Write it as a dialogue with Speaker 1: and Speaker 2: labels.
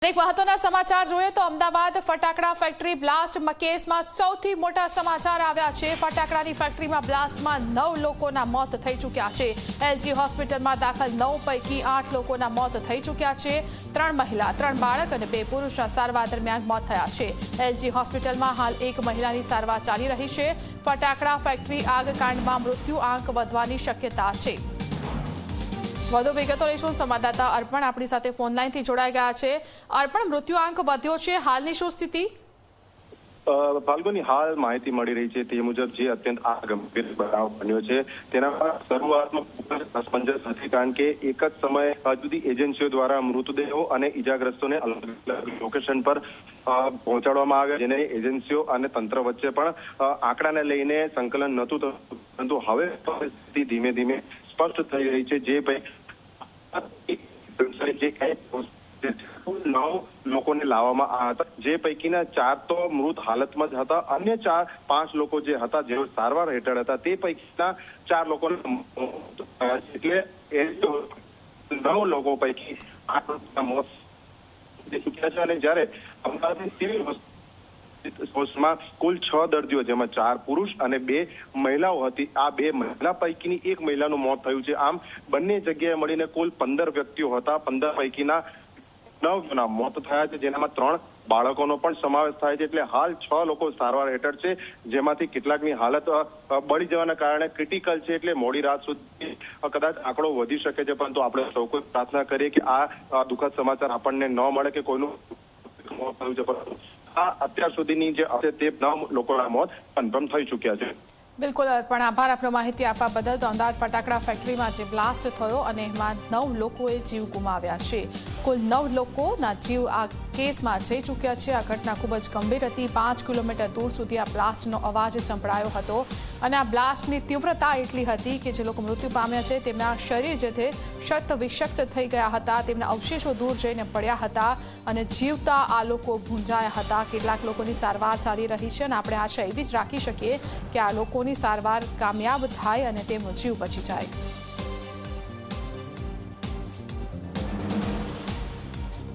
Speaker 1: અનેક મહત્વના સમાચાર જોઈએ તો અમદાવાદ ફટાકડા ફેક્ટરી બ્લાસ્ટ કેસમાં સૌથી મોટા સમાચાર આવ્યા છે। ફટાકડાની ફેક્ટરીમાં બ્લાસ્ટમાં 9 લોકોના મોત થઈ ચૂક્યા છે। એલજી હોસ્પિટલમાં દાખલ 9 પૈકી 8 લોકોના મોત થઈ ચૂક્યા છે। 3 મહિલા, 3 બાળક અને 2 પુરુષના સારવાર દરમિયાન મોત થયા છે। એલજી હોસ્પિટલમાં હાલ 1 મહિલાની સારવાર ચાલી રહી છે। ફટાકડા ફેક્ટરી આગકાંડમાં મૃત્યુ આંક વધવાની શક્યતા છે। વધુ વિગતો લઈશું। સંવાદદાતા અર્પણ આપણી સાથે ફોન લાઈનથી જોડાઈ ગયા છે। અર્પણ, મૃત્યુઆંક વધ્યો છે, હાલની શું સ્થિતિ?
Speaker 2: ફાલ્ગુની, હાલ માહિતી મળી રહી છે તે મુજબ જે અત્યંત ગંભીર બનાવ બન્યો છે તેના શરૂઆતમાં ખૂબ જ અસમંજસ હતી, કારણ કે એક જ સમયે જુદી એજન્સીઓ દ્વારા મૃતદેહો અને ઇજાગ્રસ્તોને અલગ અલગ લોકેશન પર પહોંચાડવામાં આવ્યા, જેને એજન્સીઓ અને તંત્ર વચ્ચે પણ આંકડાને લઈને સંકલન નહોતું થતું, પરંતુ હવે પરિસ્થિતિ ધીમે ધીમે સ્પષ્ટ થઈ રહી છે। જે ભાઈ 9 લોકોને લાવવામાં આવ્યા હતા, જે પૈકીના 4 તો મૃત હાલતમાં જ હતા। અન્ય 5 લોકો જે હતા જેઓ સારવાર હેઠળ હતા તે પૈકીના 4 લોકોને એટલે 9 લોકો પૈકી 8 લોકોના મોત થઈ ચૂક્યા છે। અને જ્યારે અમદાવાદની સિવિલ હોસ્પિટલમાં કુલ 6 દર્દીઓ, જેમાં 4 પુરુષ અને 2 મહિલાઓ હતી, આ 2 મહિલા પૈકીની 1 મહિલાનું મોત થયું છે। આમ બંને જગ્યાએ મળીને કુલ 15 વ્યક્તિઓ હતા। 15 પૈકીના 9 જણા મોત થયા છે, જેનામાં 3 બાળકોનો પણ સમાવેશ થાય છે। એટલે હાલ 6 લોકો સારવાર હેઠળ છે, જેમાંથી કેટલાકની હાલત બળી જવાના કારણે ક્રિટિકલ છે। એટલે મોડી રાત સુધી કદાચ આંકડો વધી શકે છે, પરંતુ આપણે સૌ કોઈ પ્રાર્થના કરીએ કે આ દુઃખદ સમાચાર આપણને ન મળે કે કોઈનું મોત થયું છે, પરંતુ અત્યાર સુધીની જે છે તે 9 લોકોના મોત કન્ફર્મ થઈ ચૂક્યા છે।
Speaker 1: બિલકુલ અર્પણ, આભાર આપનો માહિતી આપવા બદલ। તો અમદાવાદ ફટાકડા ફેક્ટરીમાં જે બ્લાસ્ટ થયો અને એમાં 9 લોકોએ જીવ ગુમાવ્યા છે। કુલ 9 લોકોના જીવ આ કેસમાં જઈ ચૂક્યા છે। આ ઘટના ખૂબ જ ગંભીર હતી। 5 કિલોમીટર દૂર સુધી આ બ્લાસ્ટનો અવાજ સંભળાયો હતો અને આ બ્લાસ્ટની તીવ્રતા એટલી હતી કે જે લોકો મૃત્યુ પામ્યા છે તેમના શરીર જે છે શક્ત વિષક્ત થઈ ગયા હતા, તેમના અવશેષો દૂર જઈને પડ્યા હતા અને જીવતા આ લોકો ભૂંજાયા હતા। કેટલાક લોકોની સારવાર ચાલી રહી છે અને આપણે આશા એવી જ રાખી શકીએ કે આ લોકોની સારવાર કામયાબ થાય અને તેમનો જીવ બચી જાય।